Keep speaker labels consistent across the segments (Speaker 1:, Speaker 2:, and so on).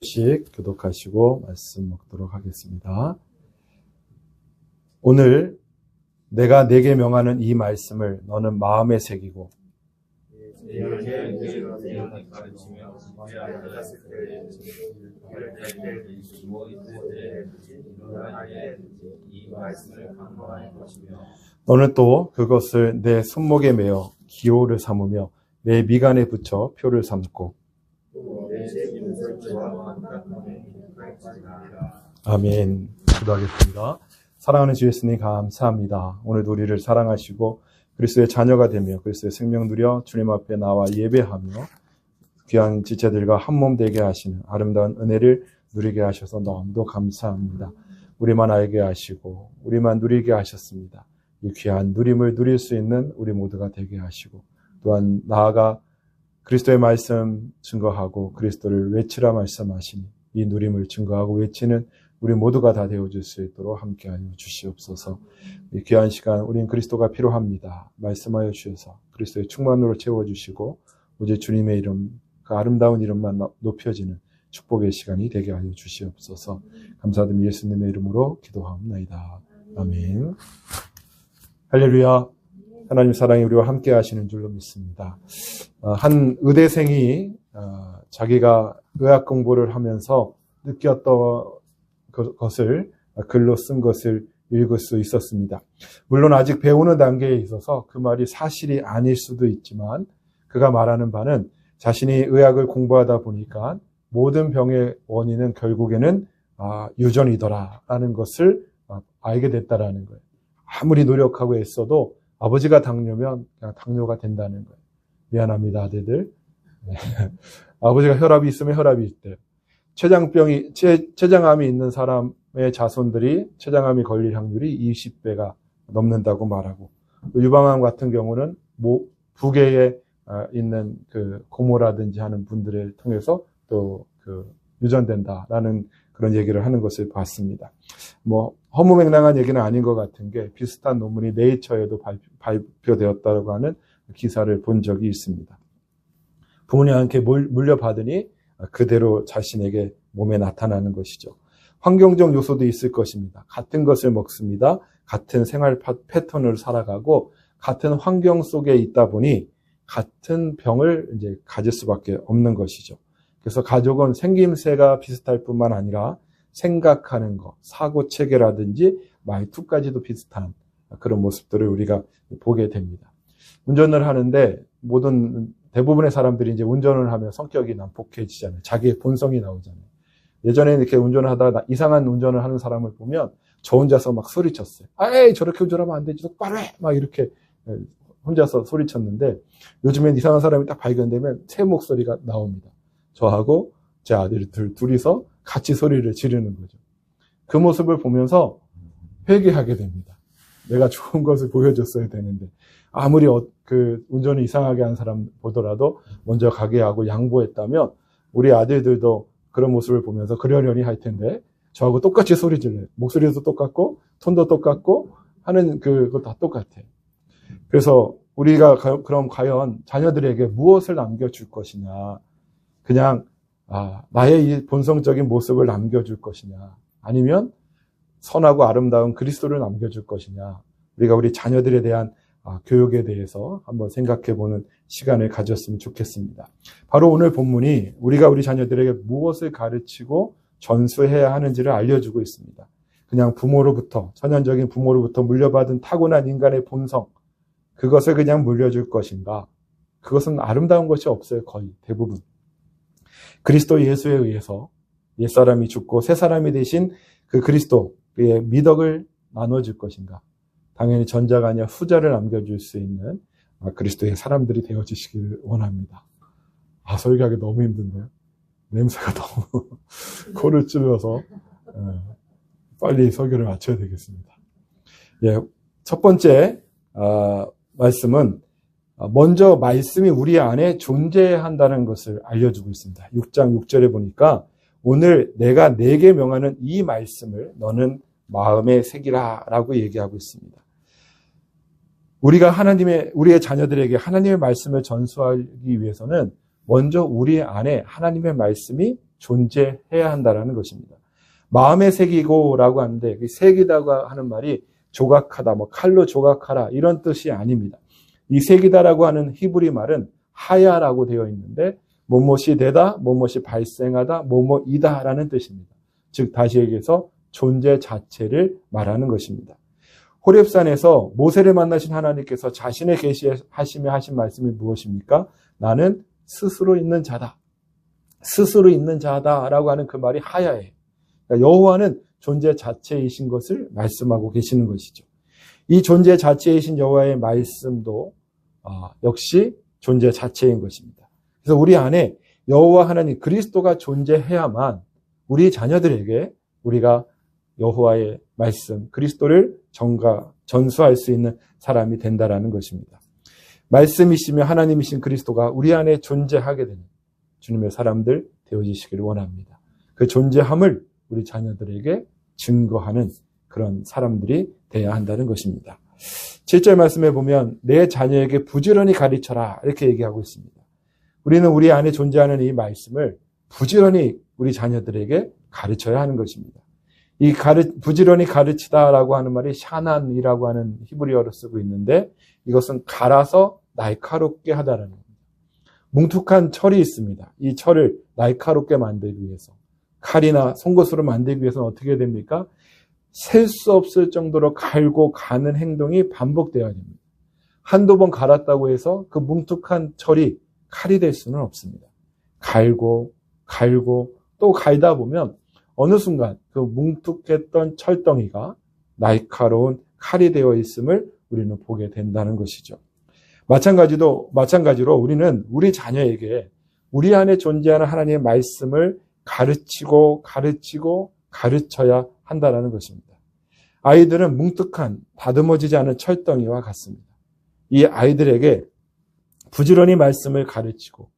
Speaker 1: 씩 교독하시고 말씀 먹도록 하겠습니다. 오늘 내가 네게 명하는 이 말씀을 너는 마음에 새기고 너는 또 그것을 내 손목에 매어 기호를 삼으며 내 미간에 붙여 표를 삼고 아멘. 기도하겠습니다. 사랑하는 주 예수님 감사합니다. 오늘도 우리를 사랑하시고 그리스도의 자녀가 되며 그리스도의 생명 누려 주님 앞에 나와 예배하며 귀한 지체들과 한몸 되게 하시는 아름다운 은혜를 누리게 하셔서 너무도 감사합니다. 우리만 알게 하시고 우리만 누리게 하셨습니다. 이 귀한 누림을 누릴 수 있는 우리 모두가 되게 하시고 또한 나아가 그리스도의 말씀 증거하고 그리스도를 외치라 말씀하시니 이 누림을 증거하고 외치는 우리 모두가 다 되어줄 수 있도록 함께하여 주시옵소서. 이 귀한 시간 우린 그리스도가 필요합니다. 말씀하여 주셔서 그리스도의 충만으로 채워주시고 오직 주님의 이름 그 아름다운 이름만 높여지는 축복의 시간이 되게 하여 주시옵소서. 감사드리며 예수님의 이름으로 기도하옵나이다. 아멘. 할렐루야. 하나님 사랑이 우리와 함께 하시는 줄로 믿습니다. 한 의대생이 자기가 의학 공부를 하면서 느꼈던 것을 글로 쓴 것을 읽을 수 있었습니다. 물론 아직 배우는 단계에 있어서 그 말이 사실이 아닐 수도 있지만 그가 말하는 바는 자신이 의학을 공부하다 보니까 모든 병의 원인은 결국에는 유전이더라라는 것을 알게 됐다라는 거예요. 아무리 노력하고 애써도 아버지가 당뇨면 그냥 당뇨가 된다는 거예요. 미안합니다, 아들들. 아버지가 혈압이 있으면 혈압이 있대요. 췌장암이 있는 사람의 자손들이 췌장암이 걸릴 확률이 20배가 넘는다고 말하고, 유방암 같은 경우는 부계에 있는 그 고모라든지 하는 분들을 통해서 또 그 유전된다라는 그런 얘기를 하는 것을 봤습니다. 허무맹랑한 얘기는 아닌 것 같은 게 비슷한 논문이 네이처에도 발표되었다고 하는 기사를 본 적이 있습니다. 부모님한테 물려받으니 그대로 자신에게 몸에 나타나는 것이죠. 환경적 요소도 있을 것입니다. 같은 것을 먹습니다. 같은 생활 패턴으로 살아가고 같은 환경 속에 있다 보니 같은 병을 이제 가질 수밖에 없는 것이죠. 그래서 가족은 생김새가 비슷할 뿐만 아니라 생각하는 것, 사고 체계라든지 말투까지도 비슷한 그런 모습들을 우리가 보게 됩니다. 운전을 하는데 대부분의 사람들이 이제 운전을 하면 성격이 난폭해지잖아요. 자기의 본성이 나오잖아요. 예전에 이렇게 운전을 하다가 이상한 운전을 하는 사람을 보면 저 혼자서 막 소리쳤어요. 에이, 저렇게 운전하면 안 되지. 똑바로 해! 막 이렇게 혼자서 소리쳤는데 요즘엔 이상한 사람이 딱 발견되면 새 목소리가 나옵니다. 저하고 제 아들들 둘이서 같이 소리를 지르는 거죠. 그 모습을 보면서 회개하게 됩니다. 내가 좋은 것을 보여줬어야 되는데 아무리 그 운전을 이상하게 한 사람 보더라도 먼저 가게 하고 양보했다면 우리 아들들도 그런 모습을 보면서 그러려니 할 텐데 저하고 똑같이 소리 질러요. 목소리도 똑같고 톤도 똑같고 하는 그거 다 똑같아요. 그래서 우리가 그럼 과연 자녀들에게 무엇을 남겨줄 것이냐, 그냥 나의 이 본성적인 모습을 남겨줄 것이냐, 아니면 선하고 아름다운 그리스도를 남겨줄 것이냐, 우리가 우리 자녀들에 대한 교육에 대해서 한번 생각해보는 시간을 가졌으면 좋겠습니다. 바로 오늘 본문이 우리가 우리 자녀들에게 무엇을 가르치고 전수해야 하는지를 알려주고 있습니다. 그냥 천연적인 부모로부터 물려받은 타고난 인간의 본성, 그것을 그냥 물려줄 것인가? 그것은 아름다운 것이 없어요. 거의 대부분. 그리스도 예수에 의해서 옛사람이 죽고 새사람이 되신 그 그리스도의 미덕을 나눠줄 것인가? 당연히 전자가 아니라 후자를 남겨줄 수 있는 그리스도의 사람들이 되어주시기를 원합니다. 설교하기 너무 힘든데요. 냄새가 너무 코를 찔러서 빨리 설교를 마쳐야 되겠습니다. 첫 번째 말씀은 먼저 말씀이 우리 안에 존재한다는 것을 알려주고 있습니다. 6장 6절에 보니까 오늘 내가 네게 명하는 이 말씀을 너는 마음에 새기라 라고 얘기하고 있습니다. 우리가 우리의 자녀들에게 하나님의 말씀을 전수하기 위해서는 먼저 우리 안에 하나님의 말씀이 존재해야 한다라는 것입니다. 마음에 새기고라고 하는데 새기다고 하는 말이 조각하다, 칼로 조각하라 이런 뜻이 아닙니다. 이 새기다라고 하는 히브리 말은 하야라고 되어 있는데 뭐뭇이 되다, 뭐뭇이 발생하다, 뭐뭐이다라는 뜻입니다. 즉 다시 얘기해서 존재 자체를 말하는 것입니다. 호렙산에서 모세를 만나신 하나님께서 자신의 계시하시며 하신 말씀이 무엇입니까? 나는 스스로 있는 자다. 스스로 있는 자다라고 하는 그 말이 하야예요. 그러니까 여호와는 존재 자체이신 것을 말씀하고 계시는 것이죠. 이 존재 자체이신 여호와의 말씀도 역시 존재 자체인 것입니다. 그래서 우리 안에 여호와 하나님 그리스도가 존재해야만 우리 자녀들에게 우리가 여호와의 말씀 그리스도를 전수할 수 있는 사람이 된다라는 것입니다. 말씀이시며 하나님이신 그리스도가 우리 안에 존재하게 되는 주님의 사람들 되어지시기를 원합니다. 그 존재함을 우리 자녀들에게 증거하는 그런 사람들이 되어야 한다는 것입니다. 7절 말씀에 보면 내 자녀에게 부지런히 가르쳐라 이렇게 얘기하고 있습니다. 우리는 우리 안에 존재하는 이 말씀을 부지런히 우리 자녀들에게 가르쳐야 하는 것입니다. 이 부지런히 가르치다라고 하는 말이 샤난이라고 하는 히브리어로 쓰고 있는데 이것은 갈아서 날카롭게 하다라는 겁니다. 뭉툭한 철이 있습니다. 이 철을 날카롭게 만들기 위해서 칼이나 송곳으로 만들기 위해서는 어떻게 됩니까? 셀 수 없을 정도로 갈고 가는 행동이 반복되어야 됩니다. 한두 번 갈았다고 해서 그 뭉툭한 철이 칼이 될 수는 없습니다. 갈고 또 갈다 보면 어느 순간 그 뭉툭했던 철덩이가 날카로운 칼이 되어 있음을 우리는 보게 된다는 것이죠. 마찬가지로 우리는 우리 자녀에게 우리 안에 존재하는 하나님의 말씀을 가르쳐야 한다는 것입니다. 아이들은 뭉툭한 다듬어지지 않은 철덩이와 같습니다. 이 아이들에게 부지런히 말씀을 가르치고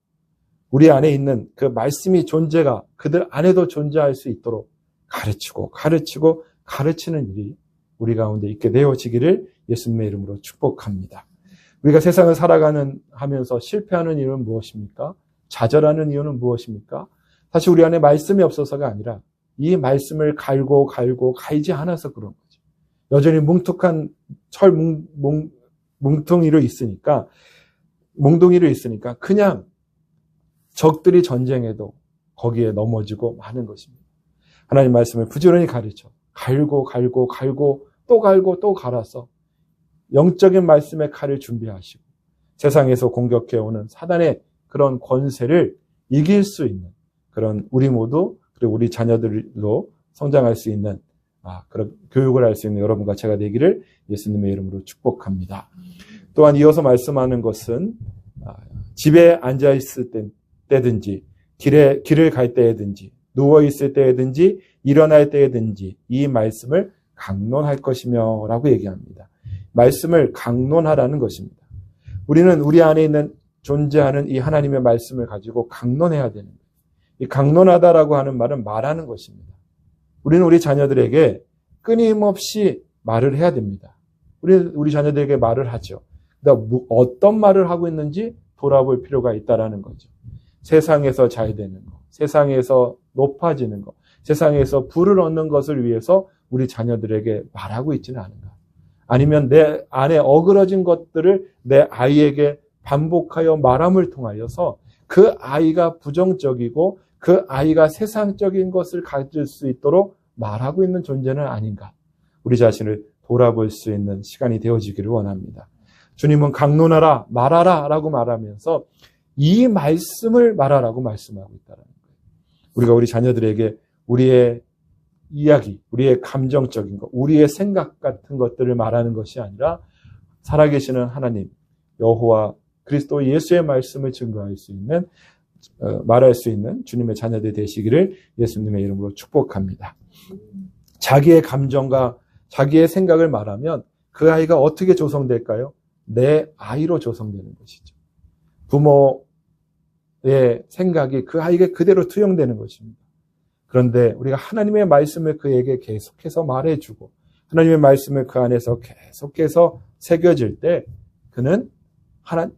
Speaker 1: 우리 안에 있는 그 말씀이 존재가 그들 안에도 존재할 수 있도록 가르치는 일이 우리 가운데 있게 되어지기를 예수님의 이름으로 축복합니다. 우리가 세상을 하면서 실패하는 이유는 무엇입니까? 좌절하는 이유는 무엇입니까? 사실 우리 안에 말씀이 없어서가 아니라 이 말씀을 갈지 않아서 그런 거죠. 여전히 뭉툭한 철 뭉덩이로 있으니까 그냥 적들이 전쟁해도 거기에 넘어지고 마는 것입니다. 하나님 말씀을 부지런히 가르쳐 갈고 또 갈아서 영적인 말씀의 칼을 준비하시고 세상에서 공격해오는 사단의 그런 권세를 이길 수 있는 그런 우리 모두 그리고 우리 자녀들로 성장할 수 있는 그런 교육을 할 수 있는 여러분과 제가 되기를 예수님의 이름으로 축복합니다. 또한 이어서 말씀하는 것은 집에 앉아있을 때든지 길을 갈 때든지 누워있을 때든지 일어날 때든지 이 말씀을 강론할 것이며 라고 얘기합니다. 말씀을 강론하라는 것입니다. 우리는 우리 안에 존재하는 이 하나님의 말씀을 가지고 강론해야 되는 거예요. 이 강론하다라고 하는 말은 말하는 것입니다. 우리는 우리 자녀들에게 끊임없이 말을 해야 됩니다. 우리 자녀들에게 말을 하죠. 그러니까 어떤 말을 하고 있는지 돌아볼 필요가 있다라는 거죠. 세상에서 잘 되는 것, 세상에서 높아지는 것, 세상에서 부를 얻는 것을 위해서 우리 자녀들에게 말하고 있지는 않은가. 아니면 내 안에 어그러진 것들을 내 아이에게 반복하여 말함을 통하여서 그 아이가 부정적이고 그 아이가 세상적인 것을 가질 수 있도록 말하고 있는 존재는 아닌가. 우리 자신을 돌아볼 수 있는 시간이 되어지기를 원합니다. 주님은 강론하라, 말하라 라고 말하면서 이 말씀을 말하라고 말씀하고 있다는 거예요. 우리가 우리 자녀들에게 우리의 이야기, 우리의 감정적인 것, 우리의 생각 같은 것들을 말하는 것이 아니라 살아계시는 하나님, 여호와 그리스도 예수의 말씀을 증거할 수 있는, 말할 수 있는 주님의 자녀들 되시기를 예수님의 이름으로 축복합니다. 자기의 감정과 자기의 생각을 말하면 그 아이가 어떻게 조성될까요? 내 아이로 조성되는 것이죠. 부모의 생각이 그 아이에게 그대로 투영되는 것입니다. 그런데 우리가 하나님의 말씀을 그에게 계속해서 말해주고 하나님의 말씀을 그 안에서 계속해서 새겨질 때 그는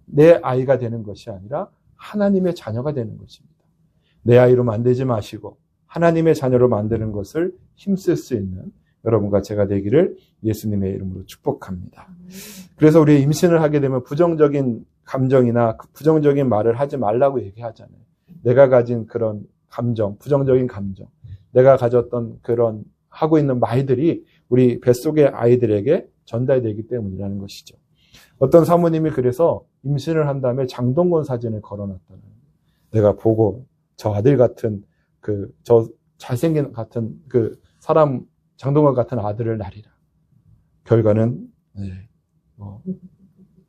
Speaker 1: 내 아이가 되는 것이 아니라 하나님의 자녀가 되는 것입니다. 내 아이로 만들지 마시고 하나님의 자녀로 만드는 것을 힘쓸 수 있는 여러분과 제가 되기를 예수님의 이름으로 축복합니다. 그래서 우리 임신을 하게 되면 부정적인 감정이나 부정적인 말을 하지 말라고 얘기하잖아요. 내가 가진 그런 감정, 부정적인 감정, 내가 가졌던 그런 하고 있는 말들이 우리 뱃속의 아이들에게 전달되기 때문이라는 것이죠. 어떤 사모님이 그래서 임신을 한 다음에 장동건 사진을 걸어놨다는 거예요. 내가 보고 저 아들 같은 저 잘생긴 같은 사람 장동건 같은 아들을 낳으리라. 결과는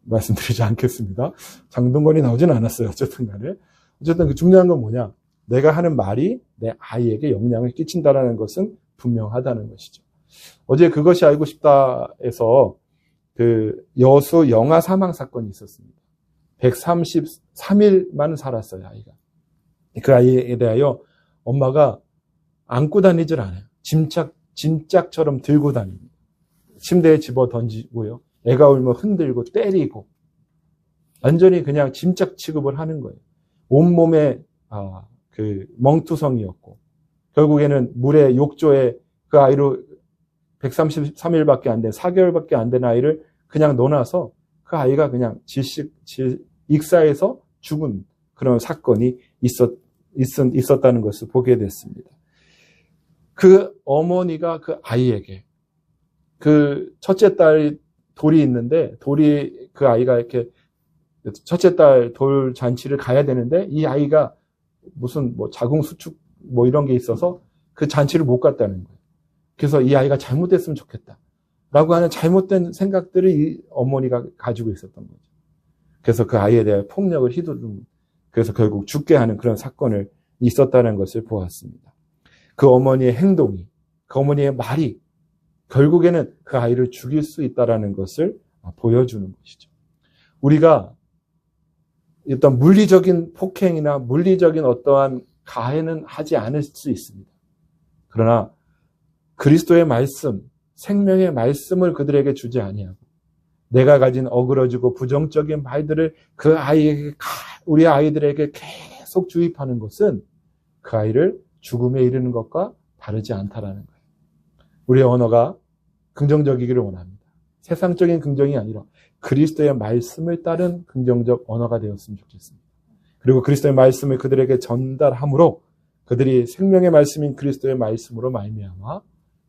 Speaker 1: 말씀드리지 않겠습니다. 장동건이 나오지는 않았어요. 어쨌든 간에. 어쨌든 중요한 건 뭐냐? 내가 하는 말이 내 아이에게 영향을 끼친다는 것은 분명하다는 것이죠. 어제 그것이 알고 싶다에서 여수 영아 사망 사건이 있었습니다. 133일만 살았어요, 아이가. 그 아이에 대하여 엄마가 안고 다니질 않아요. 짐짝처럼 들고 다닙니다. 침대에 집어 던지고요. 애가 울면 흔들고 때리고 완전히 그냥 짐짝 취급을 하는 거예요. 온몸에 멍투성이었고 결국에는 물에 욕조에 그 아이로 133일밖에 안 된 4개월밖에 안 된 아이를 그냥 넣어놔서 그 아이가 그냥 익사해서 죽은 그런 사건이 있었다는 것을 보게 됐습니다. 그 어머니가 그 아이에게 첫째 딸 돌이 있는데 그 아이가 이렇게 첫째 딸 돌 잔치를 가야 되는데 이 아이가 무슨 자궁수축 이런 게 있어서 그 잔치를 못 갔다는 거예요. 그래서 이 아이가 잘못됐으면 좋겠다 라고 하는 잘못된 생각들을 이 어머니가 가지고 있었던 거죠. 그래서 그 아이에 대한 폭력을 휘두르는 그래서 결국 죽게 하는 그런 사건을 있었다는 것을 보았습니다. 그 어머니의 행동이 그 어머니의 말이 결국에는 그 아이를 죽일 수 있다는 것을 보여주는 것이죠. 우리가 어떤 물리적인 폭행이나 물리적인 어떠한 가해는 하지 않을 수 있습니다. 그러나 그리스도의 말씀, 생명의 말씀을 그들에게 주지 아니하고 내가 가진 어그러지고 부정적인 말들을 그 아이에게 우리 아이들에게 계속 주입하는 것은 그 아이를 죽음에 이르는 것과 다르지 않다라는 거예요. 우리의 언어가 긍정적이기를 원합니다. 세상적인 긍정이 아니라 그리스도의 말씀을 따른 긍정적 언어가 되었으면 좋겠습니다. 그리고 그리스도의 말씀을 그들에게 전달함으로 그들이 생명의 말씀인 그리스도의 말씀으로 말미암아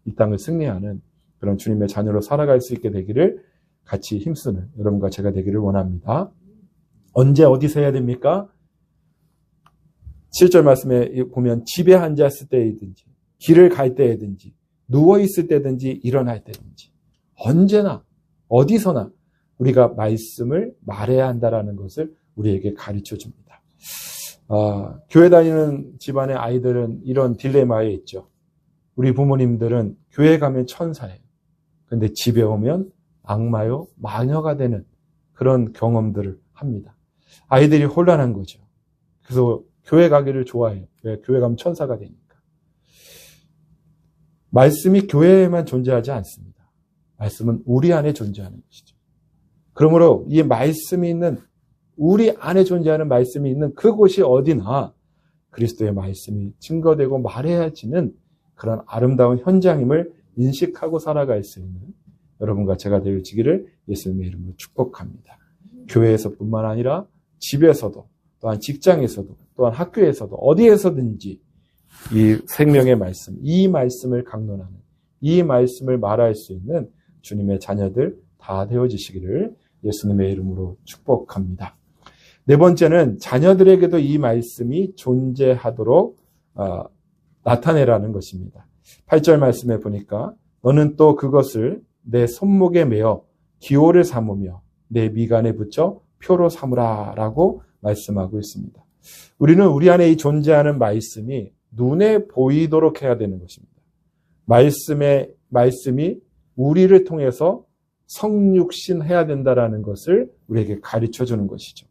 Speaker 1: 이 땅을 승리하는 그런 주님의 자녀로 살아갈 수 있게 되기를 같이 힘쓰는 여러분과 제가 되기를 원합니다. 언제 어디서 해야 됩니까? 7절 말씀에 보면 집에 앉았을 때이든지 길을 갈 때이든지 누워있을 때든지 일어날 때든지 언제나 어디서나 우리가 말씀을 말해야 한다는 것을 우리에게 가르쳐 줍니다. 교회 다니는 집안의 아이들은 이런 딜레마에 있죠. 우리 부모님들은 교회 가면 천사예요. 근데 집에 오면 악마요, 마녀가 되는 그런 경험들을 합니다. 아이들이 혼란한 거죠. 그래서 교회 가기를 좋아해요. 왜? 교회 가면 천사가 되니까. 말씀이 교회에만 존재하지 않습니다. 말씀은 우리 안에 존재하는 것이죠. 그러므로 이 말씀이 있는 우리 안에 존재하는 말씀이 있는 그곳이 어디나 그리스도의 말씀이 증거되고 말해야지는 그런 아름다운 현장임을 인식하고 살아갈 수 있는 여러분과 제가 되어지기를 예수님의 이름으로 축복합니다. 교회에서뿐만 아니라 집에서도 또한 직장에서도 또한 학교에서도 어디에서든지 이 생명의 말씀, 이 말씀을 강론하는 이 말씀을 말할 수 있는 주님의 자녀들 다 되어지시기를 예수님의 이름으로 축복합니다. 네 번째는 자녀들에게도 이 말씀이 존재하도록 나타내라는 것입니다. 8절 말씀에 보니까 너는 또 그것을 내 손목에 매어 기호를 삼으며 내 미간에 붙여 표로 삼으라 라고 말씀하고 있습니다. 우리는 우리 안에 이 존재하는 말씀이 눈에 보이도록 해야 되는 것입니다. 말씀이 우리를 통해서 성육신해야 된다라는 것을 우리에게 가르쳐 주는 것이죠.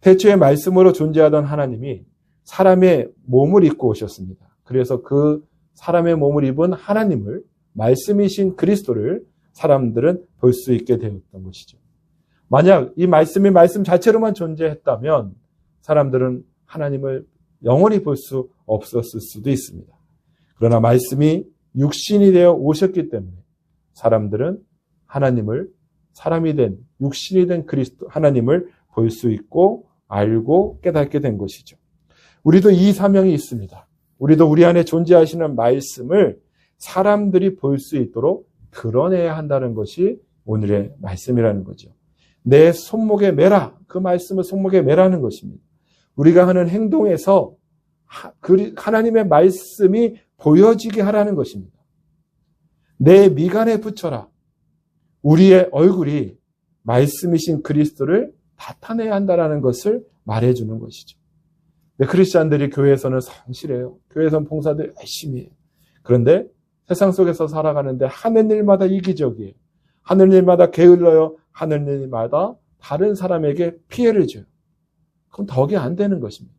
Speaker 1: 태초에 말씀으로 존재하던 하나님이 사람의 몸을 입고 오셨습니다. 그래서 그 사람의 몸을 입은 하나님을 말씀이신 그리스도를 사람들은 볼 수 있게 되었던 것이죠. 만약 이 말씀이 말씀 자체로만 존재했다면 사람들은 하나님을 영원히 볼 수 없었을 수도 있습니다. 그러나 말씀이 육신이 되어 오셨기 때문에 사람들은 하나님을, 사람이 된, 육신이 된 그리스도 하나님을 볼 수 있고 알고 깨닫게 된 것이죠. 우리도 이 사명이 있습니다. 우리도 우리 안에 존재하시는 말씀을 사람들이 볼 수 있도록 드러내야 한다는 것이 오늘의 말씀이라는 거죠. 내 손목에 매라. 그 말씀을 손목에 매라는 것입니다. 우리가 하는 행동에서 하나님의 말씀이 보여지게 하라는 것입니다. 내 미간에 붙여라. 우리의 얼굴이 말씀이신 그리스도를 나타내야 한다는 것을 말해주는 것이죠. 크리스찬들이 교회에서는 성실해요. 교회에서는 봉사들 열심히 해요. 그런데 세상 속에서 살아가는데 하는 일마다 이기적이에요. 하는 일마다 게을러요. 하는 일마다 다른 사람에게 피해를 줘요. 그럼 덕이 안 되는 것입니다.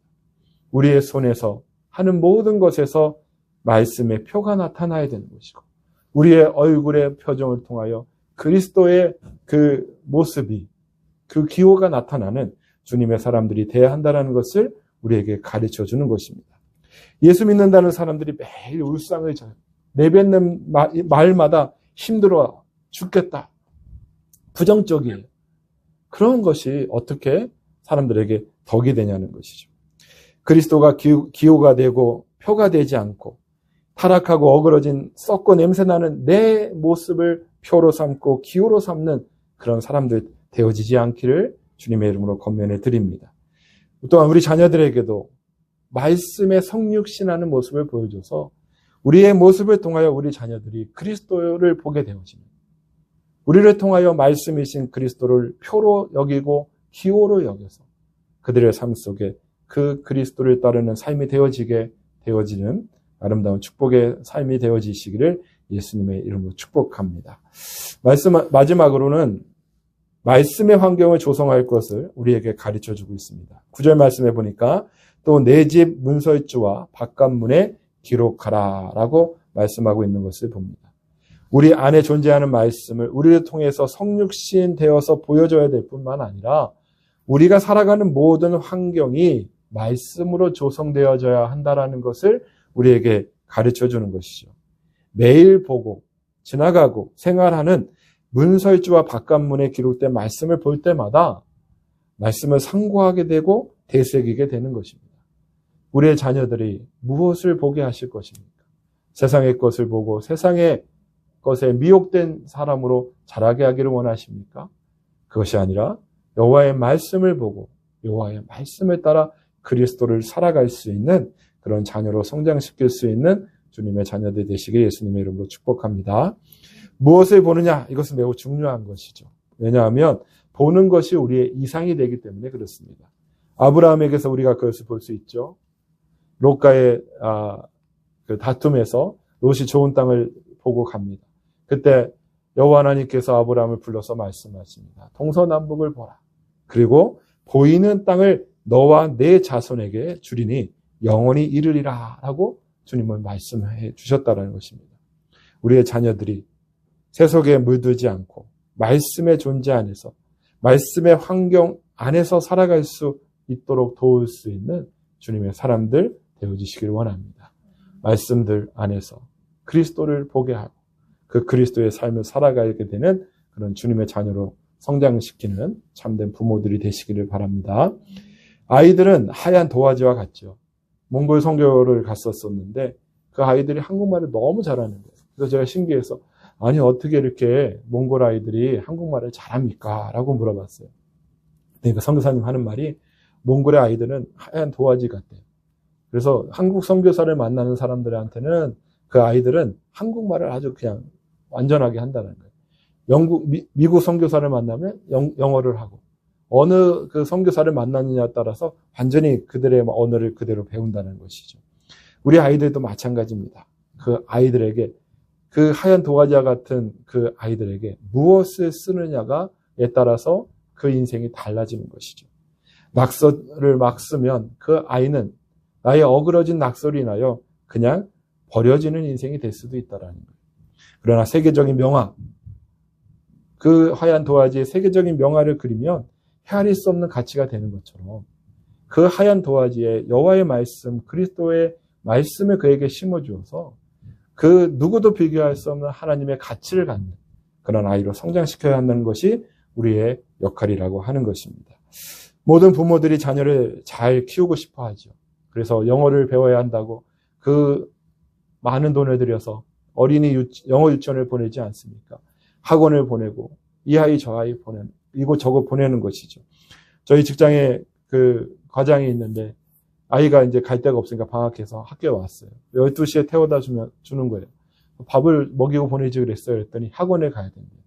Speaker 1: 우리의 손에서 하는 모든 것에서 말씀의 표가 나타나야 되는 것이고, 우리의 얼굴의 표정을 통하여 그리스도의 그 모습이, 그 기호가 나타나는 주님의 사람들이 돼야 한다는 것을 우리에게 가르쳐 주는 것입니다. 예수 믿는다는 사람들이 매일 울상을 져요. 내뱉는 말마다 힘들어 죽겠다. 부정적이에요. 그런 것이 어떻게 사람들에게 덕이 되냐는 것이죠. 그리스도가 기호가 되고 표가 되지 않고 타락하고 어그러진 썩고 냄새나는 내 모습을 표로 삼고 기호로 삼는 그런 사람들 되어지지 않기를 주님의 이름으로 권면해 드립니다. 또한 우리 자녀들에게도 말씀의 성육신하는 모습을 보여줘서 우리의 모습을 통하여 우리 자녀들이 그리스도를 보게 되어지는, 우리를 통하여 말씀이신 그리스도를 표로 여기고 기호로 여겨서 그들의 삶 속에 그 그리스도를 따르는 삶이 되어지는 아름다운 축복의 삶이 되어지시기를 예수님의 이름으로 축복합니다. 마지막으로는 말씀의 환경을 조성할 것을 우리에게 가르쳐주고 있습니다. 9절 말씀해 보니까 또 내 집 문설주와 바깥문에 기록하라 라고 말씀하고 있는 것을 봅니다. 우리 안에 존재하는 말씀을 우리를 통해서 성육신 되어서 보여줘야 될 뿐만 아니라 우리가 살아가는 모든 환경이 말씀으로 조성되어져야 한다는 것을 우리에게 가르쳐주는 것이죠. 매일 보고 지나가고 생활하는 문설주와 바깥문에 기록된 말씀을 볼 때마다 말씀을 상고하게 되고 되새기게 되는 것입니다. 우리의 자녀들이 무엇을 보게 하실 것입니까? 세상의 것을 보고 세상의 것에 미혹된 사람으로 자라게 하기를 원하십니까? 그것이 아니라 여호와의 말씀을 보고 여호와의 말씀을 따라 그리스도를 살아갈 수 있는 그런 자녀로 성장시킬 수 있는 주님의 자녀들 되시길 예수님의 이름으로 축복합니다. 무엇을 보느냐? 이것은 매우 중요한 것이죠. 왜냐하면 보는 것이 우리의 이상이 되기 때문에 그렇습니다. 아브라함에게서 우리가 그것을 볼 수 있죠. 롯과의 그 다툼에서 롯이 좋은 땅을 보고 갑니다. 그때 여호와 하나님께서 아브라함을 불러서 말씀하십니다. 동서남북을 보라. 그리고 보이는 땅을 너와 내 자손에게 주리니 영원히 이르리라 라고 주님은 말씀해 주셨다는 것입니다. 우리의 자녀들이 세속에 물들지 않고 말씀의 존재 안에서 말씀의 환경 안에서 살아갈 수 있도록 도울 수 있는 주님의 사람들 되어주시기를 원합니다. 말씀들 안에서 그리스도를 보게 하고 그 그리스도의 삶을 살아가게 되는 그런 주님의 자녀로 성장시키는 참된 부모들이 되시기를 바랍니다. 아이들은 하얀 도화지와 같죠. 몽골 선교를 갔었는데 그 아이들이 한국말을 너무 잘하는 거예요. 그래서 제가 신기해서 아니 어떻게 이렇게 몽골 아이들이 한국말을 잘합니까? 라고 물어봤어요. 그러니까 선교사님 하는 말이 몽골의 아이들은 하얀 도화지 같대요. 그래서 한국 선교사를 만나는 사람들한테는 그 아이들은 한국말을 아주 그냥 완전하게 한다는 거예요. 미국 선교사를 만나면 영어를 하고 어느 그 선교사를 만나느냐에 따라서 완전히 그들의 언어를 그대로 배운다는 것이죠. 우리 아이들도 마찬가지입니다. 그 아이들에게 그 하얀 도화지와 같은 그 아이들에게 무엇을 쓰느냐에 따라서 그 인생이 달라지는 것이죠. 낙서를 막 쓰면 그 아이는 나의 어그러진 낙서로 인하여 그냥 버려지는 인생이 될 수도 있다라는 거예요. 그러나 세계적인 명화, 그 하얀 도화지에 세계적인 명화를 그리면 헤아릴 수 없는 가치가 되는 것처럼 그 하얀 도화지에 여호와의 말씀, 그리스도의 말씀을 그에게 심어주어서 그 누구도 비교할 수 없는 하나님의 가치를 갖는 그런 아이로 성장시켜야 한다는 것이 우리의 역할이라고 하는 것입니다. 모든 부모들이 자녀를 잘 키우고 싶어 하죠. 그래서 영어를 배워야 한다고 그 많은 돈을 들여서 어린이 영어 유치원을 보내지 않습니까? 학원을 보내고 이 아이 저 아이 보내는 이곳저곳 보내는 것이죠. 저희 직장에 그 과장이 있는데 아이가 이제 갈 데가 없으니까 방학해서 학교에 왔어요. 12시에 태워다 주는 거예요. 밥을 먹이고 보내지 그랬어요. 그랬더니 학원에 가야 된대요.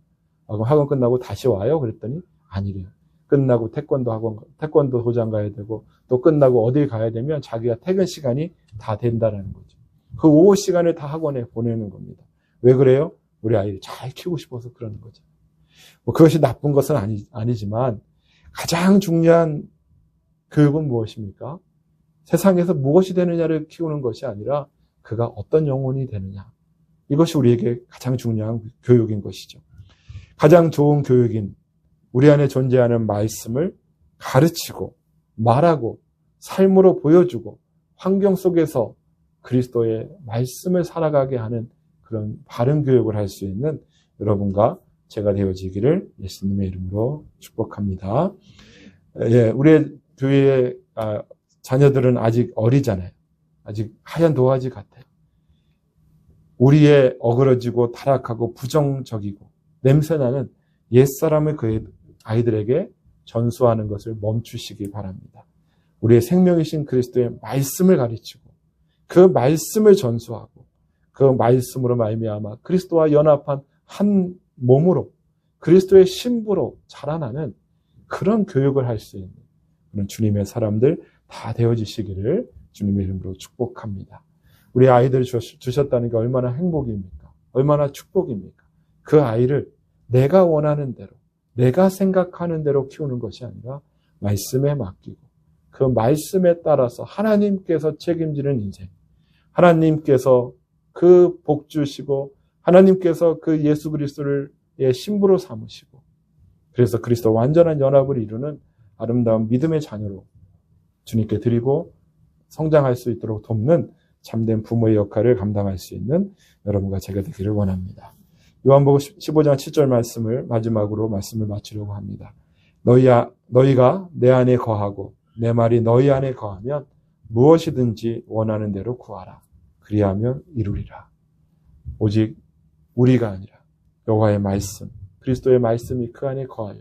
Speaker 1: 그럼 학원 끝나고 다시 와요? 그랬더니 아니래요. 끝나고 태권도 도장 가야 되고 또 끝나고 어딜 가야 되면 자기가 퇴근 시간이 다 된다라는 거죠. 그 오후 시간을 다 학원에 보내는 겁니다. 왜 그래요? 우리 아이를 잘 키우고 싶어서 그러는 거죠. 뭐 그것이 나쁜 것은 아니지만 가장 중요한 교육은 무엇입니까? 세상에서 무엇이 되느냐를 키우는 것이 아니라 그가 어떤 영혼이 되느냐. 이것이 우리에게 가장 중요한 교육인 것이죠. 가장 좋은 교육인 우리 안에 존재하는 말씀을 가르치고 말하고 삶으로 보여주고 환경 속에서 그리스도의 말씀을 살아가게 하는 그런 바른 교육을 할 수 있는 여러분과 제가 되어지기를 예수님의 이름으로 축복합니다. 예, 우리의 교회의 자녀들은 아직 어리잖아요. 아직 하얀 도화지 같아요. 우리의 어그러지고 타락하고 부정적이고 냄새나는 옛사람을 그 아이들에게 전수하는 것을 멈추시기 바랍니다. 우리의 생명이신 그리스도의 말씀을 가르치고 그 말씀을 전수하고 그 말씀으로 말미암아 그리스도와 연합한 한 몸으로 그리스도의 신부로 자라나는 그런 교육을 할 수 있는 그런 주님의 사람들 다 되어지시기를 주님의 이름으로 축복합니다. 우리 아이들 주셨다는 게 얼마나 행복입니까? 얼마나 축복입니까? 그 아이를 내가 원하는 대로 내가 생각하는 대로 키우는 것이 아니라 말씀에 맡기고 그 말씀에 따라서 하나님께서 책임지는 인생, 하나님께서 그 복 주시고 하나님께서 그 예수 그리스도를 신부로 삼으시고 그래서 그리스도 완전한 연합을 이루는 아름다운 믿음의 자녀로 주님께 드리고 성장할 수 있도록 돕는 참된 부모의 역할을 감당할 수 있는 여러분과 제가 되기를 원합니다. 요한복음 15장 7절 말씀을 마지막으로 말씀을 마치려고 합니다. 너희가 내 안에 거하고 내 말이 너희 안에 거하면 무엇이든지 원하는 대로 구하라. 그리하면 이루리라. 오직 우리가 아니라 여호와의 말씀, 그리스도의 말씀이 그 안에 거하여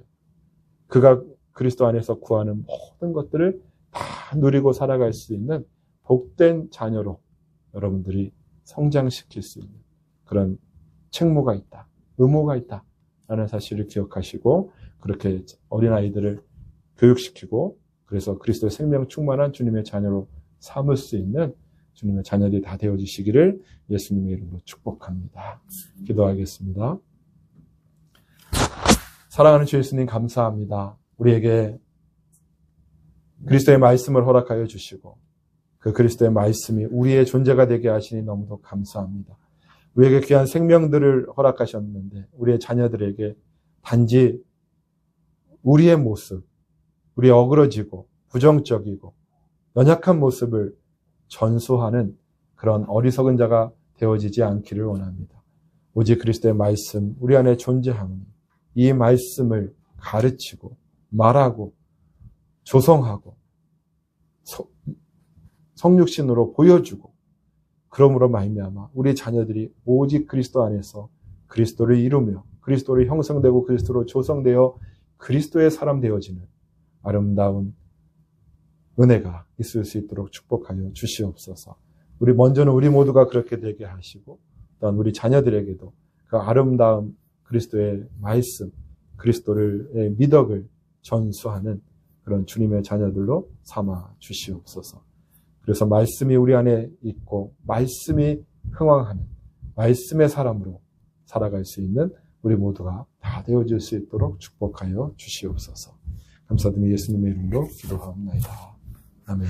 Speaker 1: 그가 그리스도 안에서 구하는 모든 것들을 다 누리고 살아갈 수 있는 복된 자녀로 여러분들이 성장시킬 수 있는 그런 책무가 있다, 의무가 있다라는 사실을 기억하시고 그렇게 어린아이들을 교육시키고 그래서 그리스도의 생명 충만한 주님의 자녀로 삼을 수 있는 주님의 자녀들이 다 되어지시기를 예수님의 이름으로 축복합니다. 기도하겠습니다. 사랑하는 주 예수님 감사합니다. 우리에게 그리스도의 말씀을 허락하여 주시고 그 그리스도의 말씀이 우리의 존재가 되게 하시니 너무도 감사합니다. 우리에게 귀한 생명들을 허락하셨는데 우리의 자녀들에게 단지 우리의 모습, 우리 어그러지고 부정적이고 연약한 모습을 전수하는 그런 어리석은 자가 되어지지 않기를 원합니다. 오직 그리스도의 말씀, 우리 안에 존재하니 이 말씀을 가르치고 말하고 조성하고 성육신으로 보여주고 그러므로 말미암아 우리 자녀들이 오직 그리스도 안에서 그리스도를 이루며 그리스도를 형성되고 그리스도로 조성되어 그리스도의 사람 되어지는 아름다운 은혜가 있을 수 있도록 축복하여 주시옵소서. 먼저는 우리 모두가 그렇게 되게 하시고 또한 우리 자녀들에게도 그 아름다운 그리스도의 말씀, 그리스도의 미덕을 전수하는 그런 주님의 자녀들로 삼아 주시옵소서. 그래서 말씀이 우리 안에 있고 말씀이 흥왕하는 말씀의 사람으로 살아갈 수 있는 우리 모두가 다 되어질 수 있도록 축복하여 주시옵소서. 감사드리며 예수님의 이름으로 기도하옵나이다. 아멘.